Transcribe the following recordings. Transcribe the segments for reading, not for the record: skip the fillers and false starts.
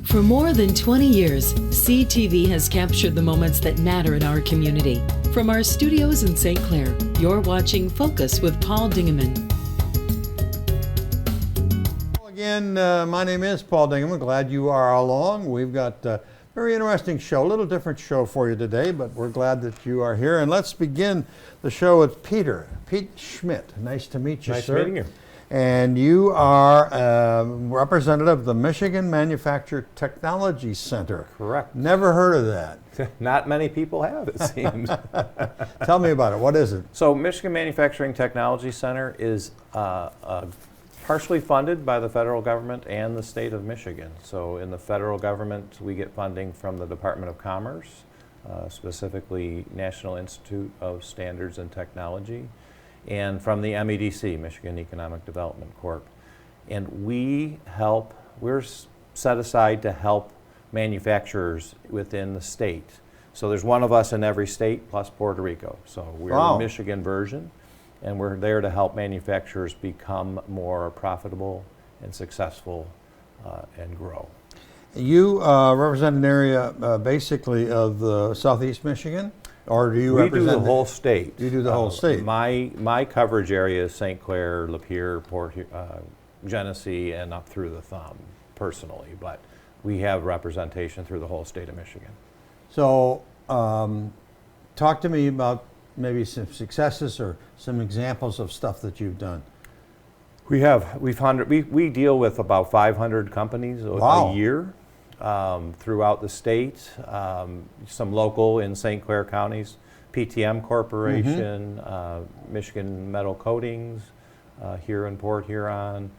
For more than 20 years, CTV has captured the moments that matter in our community. From our studios in St. Clair, you're watching Focus with Paul Dingeman. Again, my name is Paul Dingeman. Glad you are along. We've got a very interesting show, a little different show for you today, but we're glad that you are here. And let's begin the show with Pete Schmidt. Nice to meet you, sir. Nice meeting you. And you are representative of the Michigan Manufacturing Technology Center. Correct. Never heard of that. Not many people have, it seems. Tell me about it. What is it? So Michigan Manufacturing Technology Center is partially funded by the federal government and the state of Michigan. So in the federal government, we get funding from the Department of Commerce, specifically National Institute of Standards and Technology, and from the MEDC, Michigan Economic Development Corp. And we're set aside to help manufacturers within the state. So there's one of us in every state plus Puerto Rico. So we're the Michigan version, and we're there to help manufacturers become more profitable and successful and grow. You represent an area basically of the southeast Michigan? Or do you represent do the whole state? You do the whole state. My coverage area is St. Clair, Lapeer, Genesee, and up through the thumb, personally. But we have representation through the whole state of Michigan. So, talk to me about maybe some successes or some examples of stuff that you've done. We deal with about 500 companies a year. Throughout the state, some local in St. Clair counties, PTM Corporation, Michigan Metal Coatings here in Port Huron.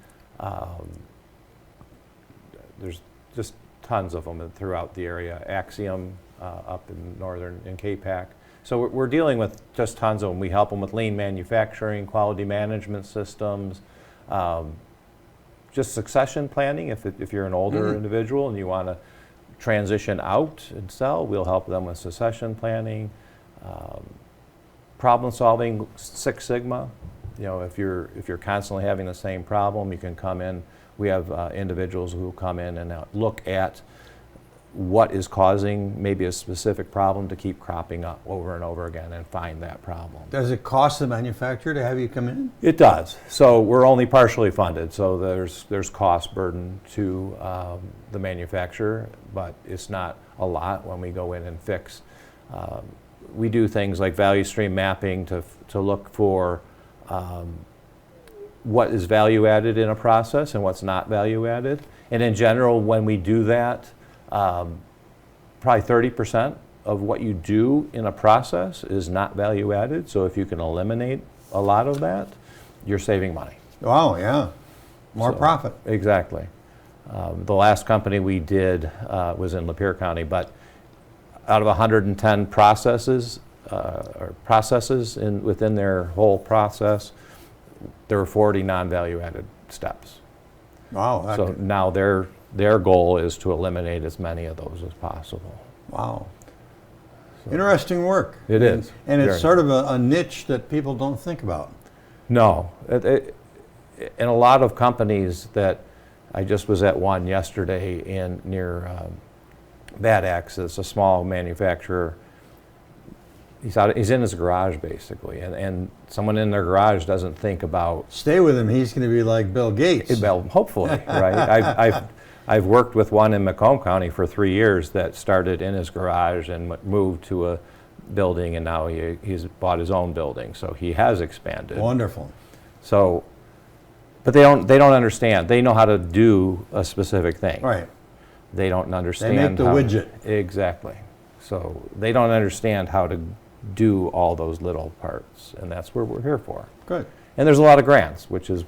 There's just tons of them throughout the area. Axiom up in northern, in K-Pac. So we're dealing with just tons of them. We help them with lean manufacturing, quality management systems, just succession planning. If you're an older individual and you want to transition out and sell, we'll help them with succession planning, problem solving, Six Sigma. You know, if you're constantly having the same problem, you can come in. We have individuals who come in and look at what is causing maybe a specific problem to keep cropping up over and over again and find that problem. Does it cost the manufacturer to have you come in? It does. So we're only partially funded, so there's cost burden to the manufacturer, but it's not a lot when we go in and fix. We do things like value stream mapping to look for what is value added in a process and what's not value added. And in general, when we do that, probably 30% of what you do in a process is not value added. So if you can eliminate a lot of that, you're saving money. Wow, yeah. More profit. Exactly. The last company we did was in Lapeer County, but out of 110 processes within their whole process, there were 40 non-value added steps. Wow. So now their goal is to eliminate as many of those as possible. Wow. So interesting work. It is. And it's sort of a niche that people don't think about. No. In a lot of companies that I just was at one yesterday near Bad Axe, it's a small manufacturer. He's in his garage basically, and someone in their garage doesn't think about. Stay with him. He's going to be like Bill Gates. Well, hopefully, right? I've worked with one in Macomb County for 3 years that started in his garage and moved to a building, and now he's bought his own building, so he has expanded. Wonderful. So, but they don't understand. They know how to do a specific thing. Right. They don't understand. They make the widget. Exactly. So they don't understand how to do all those little parts, and that's what we're here for. Good. And there's a lot of grants, which is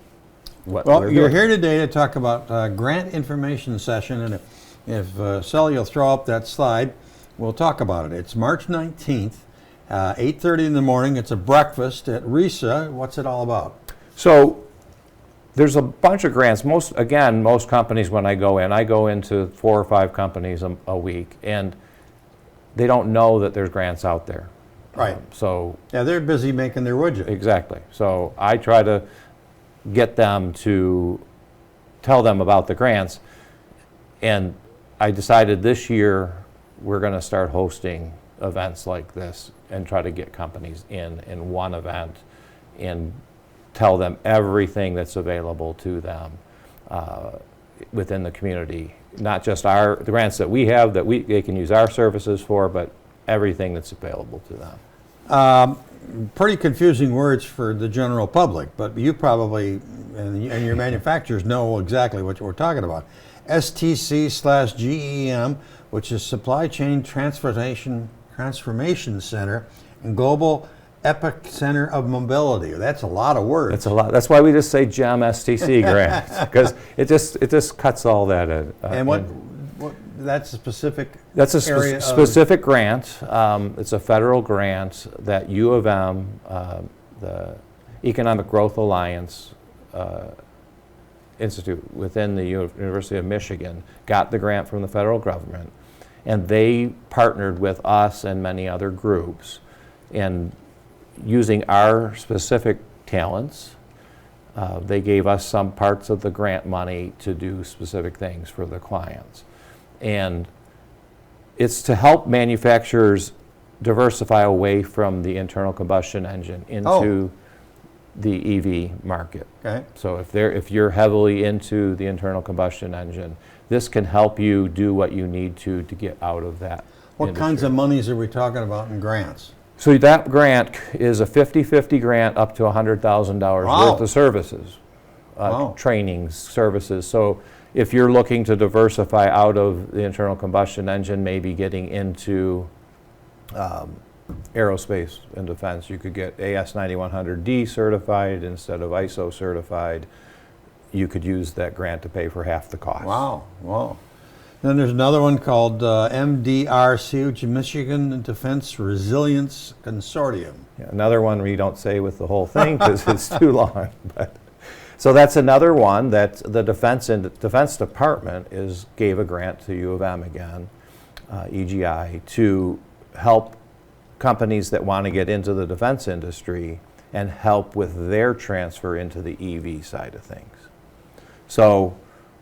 what well, we're you're doing. here today to talk about grant information session, and if Sally, you'll throw up that slide, we'll talk about it. It's March 19th, 8:30 in the morning. It's a breakfast at RESA. What's it all about? So there's a bunch of grants. Most companies, when I go into 4 or 5 companies a week, and they don't know that there's grants out there. Right. So yeah, they're busy making their widget. Exactly. So I try to get them to tell them about the grants, and I decided this year we're going to start hosting events like this and try to get companies in one event and tell them everything that's available to them within the community. Not just the grants that we have that they can use our services for, but everything that's available to them. Pretty confusing words for the general public, but you probably and your manufacturers know exactly what we're talking about. STC/GEM, which is Supply Chain Transformation Center and Global Epicenter of Mobility. That's a lot of words. That's a lot. That's why we just say GEM STC grants, because it just cuts all that in. And what that's a specific That's a area specific grant. It's a federal grant that U of M, the Economic Growth Alliance Institute within the University of Michigan, got the grant from the federal government, and they partnered with us and many other groups, and using our specific talents, they gave us some parts of the grant money to do specific things for the clients. And it's to help manufacturers diversify away from the internal combustion engine into the EV market. Okay. So if you're heavily into the internal combustion engine, this can help you do what you need to get out of that. What industry. kinds of monies are we talking about in grants? So that grant is a 50-50 grant up to $100,000 worth of services, trainings, services. So if you're looking to diversify out of the internal combustion engine, maybe getting into aerospace and defense, you could get AS9100D certified instead of ISO certified. You could use that grant to pay for half the cost. Wow. Then there's another one called MDRC, which is Michigan Defense Resilience Consortium. Yeah, another one we don't say with the whole thing because it's too long. So that's another one that the Defense Department gave a grant to U of M again, EGI, to help companies that want to get into the defense industry and help with their transfer into the EV side of things. So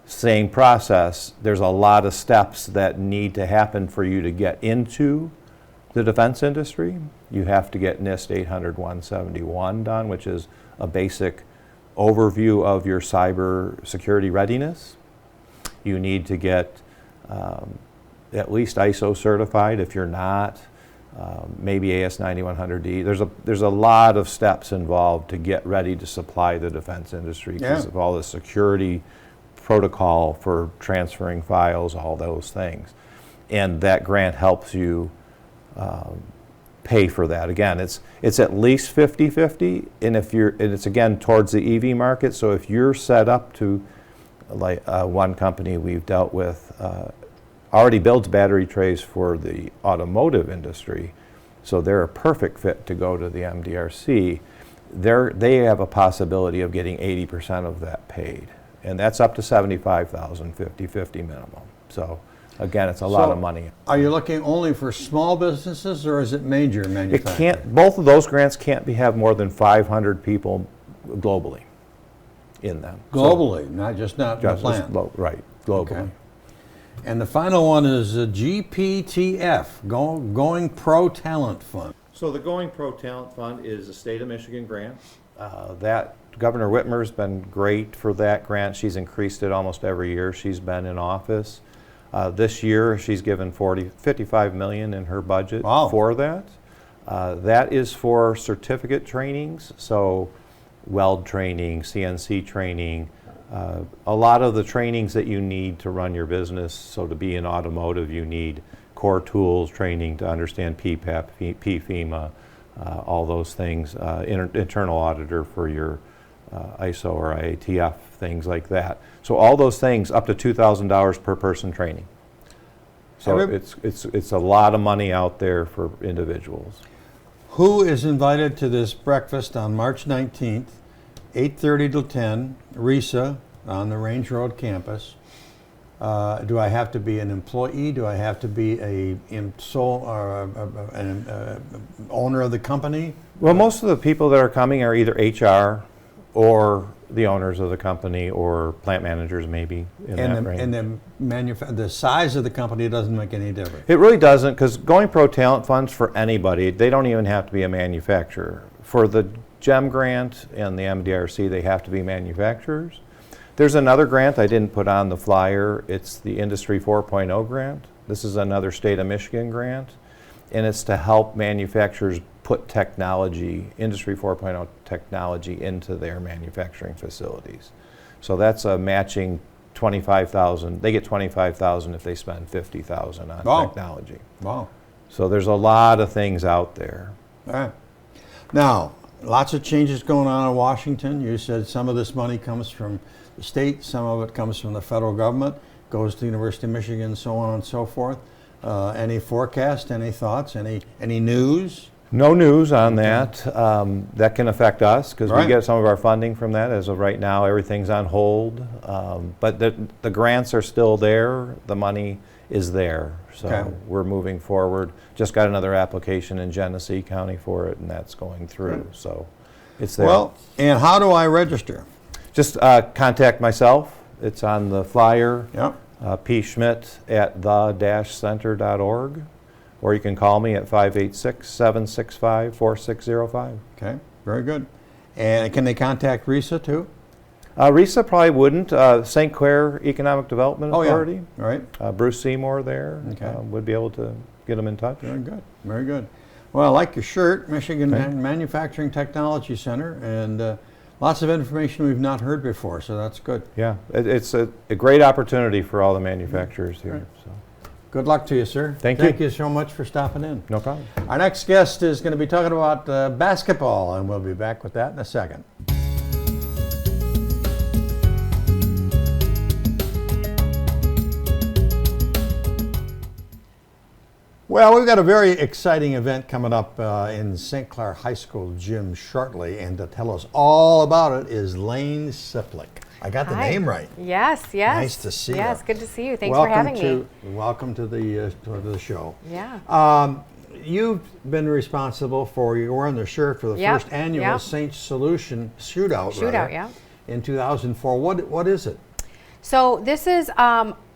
same process, there's a lot of steps that need to happen for you to get into the defense industry. You have to get NIST 800-171 done, which is a basic overview of your cyber security readiness. You need to get at least ISO certified. If you're not, maybe AS9100D. There's a lot of steps involved to get ready to supply the defense industry because of all the security protocol for transferring files, all those things. And that grant helps you pay for that. Again, it's at least 50-50, and it's again towards the EV market. So if you're set up to, like one company we've dealt with, already builds battery trays for the automotive industry, so they're a perfect fit to go to the MDRC. They have a possibility of getting 80% of that paid, and that's up to $75,000, 50-50 minimum. So again, it's a lot of money. Are you looking only for small businesses, or is it major manufacturing? Both of those grants can't have more than 500 people globally in them. Globally, not the plant. Right, globally. Okay. And the final one is a GPTF, Going Pro Talent Fund. So the Going Pro Talent Fund is a state of Michigan grant. That Governor Whitmer's been great for that grant. She's increased it almost every year she's been in office. This year she's given $55 million in her budget for that. That is for certificate trainings, so weld training, CNC training, a lot of the trainings that you need to run your business. So to be in automotive, you need core tools training to understand PPAP, PFEMA, all those things, internal auditor for your ISO or IATF, things like that. So all those things up to $2,000 per person training. So it's a lot of money out there for individuals. Who is invited to this breakfast on March 19th, 8:30 to 10, RESA on the Range Road campus? Do I have to be an employee? Do I have to be an owner of the company? Well, most of the people that are coming are either HR or the owners of the company or plant managers maybe in that range. And the size of the company doesn't make any difference. It really doesn't, because Going Pro Talent Funds for anybody, they don't even have to be a manufacturer. For the GEM grant and the MDRC, they have to be manufacturers. There's another grant I didn't put on the flyer. It's the Industry 4.0 grant. This is another state of Michigan grant, and it's to help manufacturers put technology, Industry 4.0 technology, into their manufacturing facilities. So that's a matching $25,000. They get $25,000 if they spend $50,000 on technology. Wow. So there's a lot of things out there. All right. Now, lots of changes going on in Washington. You said some of this money comes from the state, some of it comes from the federal government, goes to the University of Michigan, so on and so forth. Any forecast, any thoughts, any news? No news on that. That can affect us because Right. we get some of our funding from that. As of right now, everything's on hold. But the grants are still there. The money is there. So Okay. we're moving forward. Just got another application in Genesee County for it, and that's going through. So it's there. Well, and how do I register? Just contact myself. It's on the flyer. Yep. P. Schmidt at the-center.org. Or you can call me at 586-765-4605. Okay, very good. And can they contact RESA too? RESA probably wouldn't. St. Clair Economic Development Authority. All right. Bruce Seymour there Okay. would be able to get them in touch. Very good. Very good. Well, I like your shirt, Michigan Okay. Manufacturing Technology Center, and lots of information we've not heard before, so that's good. Yeah, it's a great opportunity for all the manufacturers here. Right. So. Good luck to you, sir. Thank Thank you. you so much for stopping in. No problem. Our next guest is going to be talking about basketball, and we'll be back with that in a second. Well, we've got a very exciting event coming up in St. Clair High School gym shortly, and to tell us all about it is Lane Siplick. I got the Hi. name right. Yes, yes. Nice to see you. Yes, good to see you. Thanks for having me. Welcome to the show. Yeah. You've been responsible for, you were on the shirt for the Yep, first annual yep. Saint Solution Shootout. Shootout, rather, yeah. in 2004. What is it? So this is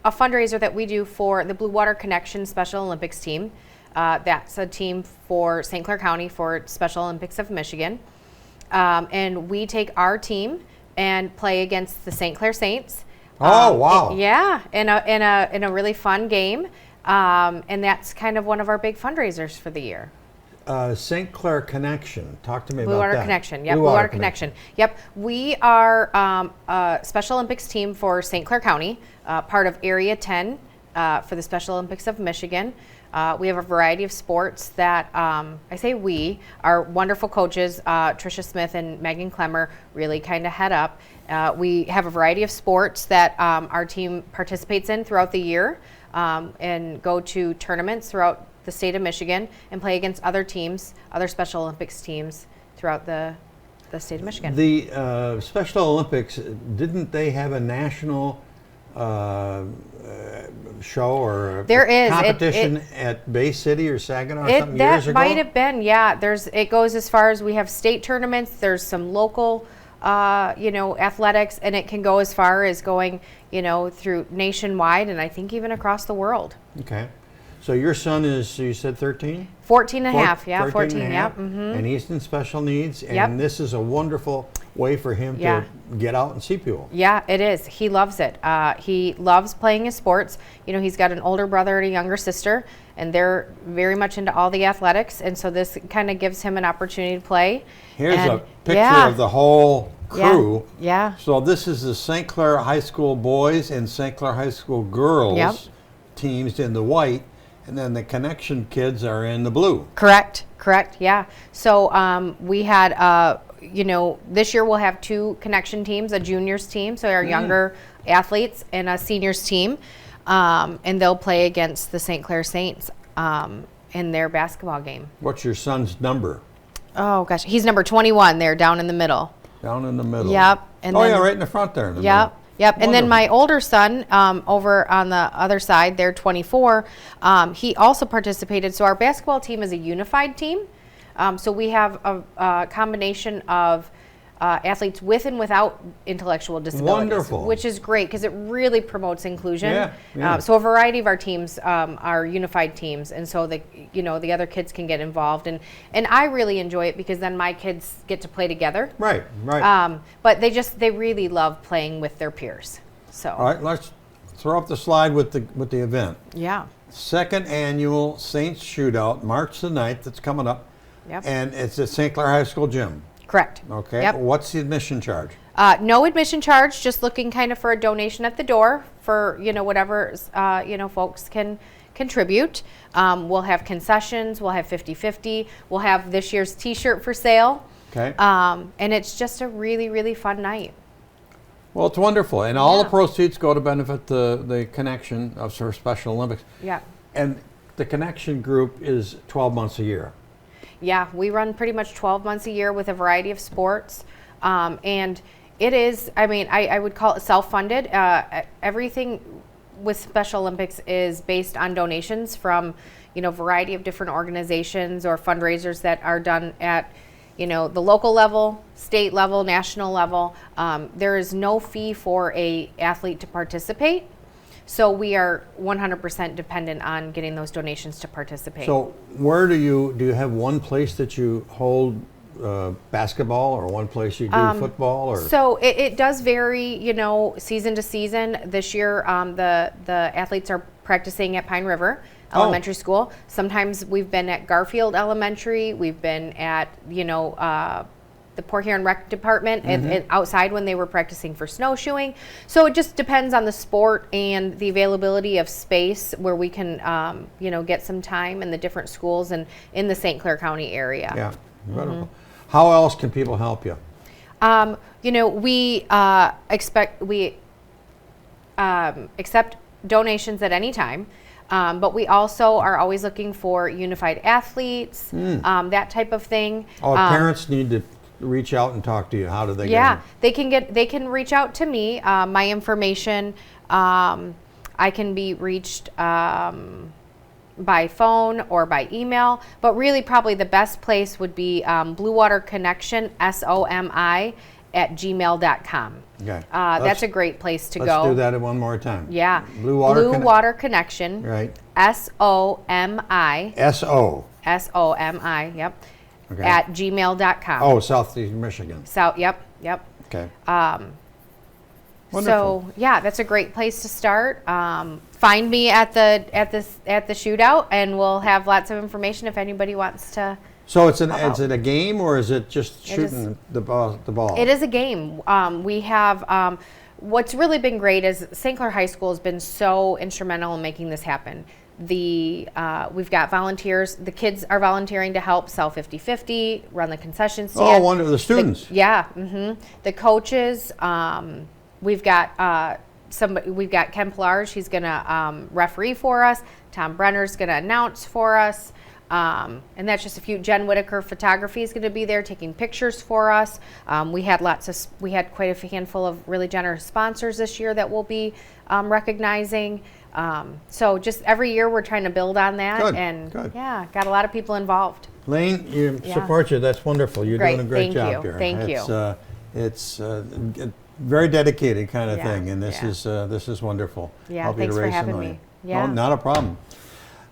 a fundraiser that we do for the Blue Water Connection Special Olympics team. That's a team for St. Clair County for Special Olympics of Michigan. And we take our team and play against the St. Clair Saints. Oh, wow. Yeah, in a really fun game. And that's kind of one of our big fundraisers for the year. St. Clair Connection. Talk to me Blue about Water that. Connection. Yep, Blue Water Connection. Yep, we are a Special Olympics team for St. Clair County, part of Area 10 for the Special Olympics of Michigan. We have a variety of sports that, I say we, our wonderful coaches, Tricia Smith and Megan Clemmer, really kind of head up. We have a variety of sports that our team participates in throughout the year and go to tournaments throughout the state of Michigan and play against other teams, other Special Olympics teams throughout the state of Michigan. The Special Olympics, didn't they have a national show or There is. competition at Bay City or Saginaw or something years That ago? might have been, yeah. It goes as far as we have state tournaments. There's some local, athletics, and it can go as far as going, through nationwide and I think even across the world. Okay. So your son is, you said 13? 14 and a half, yeah, 13 14, and a yeah. half, Mm-hmm. And he's in special needs, and Yep. this is a wonderful way for him Yeah. to get out and see people. Yeah, it is. He loves it. He loves playing his sports. He's got an older brother and a younger sister, and they're very much into all the athletics, and so this kind of gives him an opportunity to play. Here's And- a picture yeah. of the whole crew. Yeah. So this is the St. Clair High School boys and St. Clair High School girls Yep. teams in the white, and then the Connection kids are in the blue. Correct, yeah. So we had, this year we'll have two Connection teams, a juniors team, so our younger athletes, and a seniors team, and they'll play against the St. Clair Saints in their basketball game. What's your son's number? Oh gosh, he's number 21 there, down in the middle. Down in the middle. Yep. And oh then, yeah, right in the front there. In the Yep. middle. Yep. And then Wonderful. my older son, over on the other side, they're 24. He also participated. So our basketball team is a unified team. So we have a combination of athletes with and without intellectual disabilities. Wonderful. Which is great because it really promotes inclusion. Yeah. So a variety of our teams are unified teams, and so the other kids can get involved, and I really enjoy it because then my kids get to play together. Right. But they really love playing with their peers. So. All right, let's throw up the slide with the event. Yeah. Second annual Saints Shootout, March the 9th. That's coming up. Yep. And it's at St. Clair High School gym. Correct. Okay. Yep. What's the admission charge? No admission charge, just looking kind of for a donation at the door for, whatever, folks can contribute. We'll have concessions, we'll have 50-50, we'll have this year's t-shirt for sale. Okay. And it's just a really, really fun night. Well, it's wonderful. And all the Yeah. proceeds go to benefit the Connection of Special Olympics. Yeah. And the Connection group is 12 months a year. Yeah, we run pretty much 12 months a year with a variety of sports. And it is, I would call it self-funded. Everything with Special Olympics is based on donations from, a variety of different organizations or fundraisers that are done at, the local level, state level, national level. There is no fee for a athlete to participate. So we are 100% dependent on getting those donations to participate. So where do you have one place that you hold basketball, or one place you do football, or? So it does vary, season to season. This year, the athletes are practicing at Pine River Elementary School. Sometimes we've been at Garfield Elementary. We've been at, the Port Huron Rec Department and outside when they were practicing for snowshoeing. So it just depends on the sport and the availability of space where we can, get some time in the different schools and in the St. Clair County area. Yeah, wonderful. How else can people help you? We accept donations at any time. But we also are always looking for unified athletes, that type of thing. Oh, if parents need to reach out and talk to you, how do they get in? They can reach out to me. My information, I can be reached by phone or by email, but really probably the best place would be Blue Water Connection, SOMI, @gmail.com. Okay. That's a great place to go. Let's do that one more time. Yeah. Blue Water Connection. Right. SOMI. SOMI, yep. Okay. @gmail.com. Oh, Southeast Michigan. Yep. Okay. So Wonderful. yeah, that's a great place to start. Find me at the shootout, and we'll have lots of information if anybody wants to. So is it a game, or is it just shooting the ball? It is a game. We have what's really been great is St. Clair High School has been so instrumental in making this happen. We've got volunteers. The kids are volunteering to help sell 50-50, run the concession stand. Oh, wonderful. The students. The coaches. We've got Ken Pilarge. He's going to referee for us. Tom Brenner's going to announce for us. And that's just a few. Jen Whitaker Photography is going to be there taking pictures for us. We had quite a handful of really generous sponsors this year that we'll be recognizing. So just every year we're trying to build on that. Good. Yeah, got a lot of people involved. Lane, support you. That's wonderful. You're doing a great job here. Thank you. It's very dedicated kind of thing, and this is wonderful. Yeah, Help thanks you to for raise some having money. me. Yeah. No, not a problem.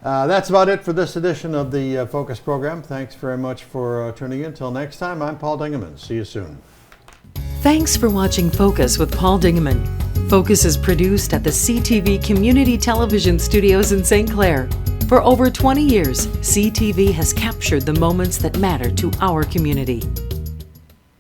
That's about it for this edition of the Focus program. Thanks very much for tuning in. Until next time, I'm Paul Dingeman. See you soon. Thanks for watching Focus with Paul Dingeman. Focus is produced at the CTV Community Television Studios in St. Clair. For over 20 years, CTV has captured the moments that matter to our community.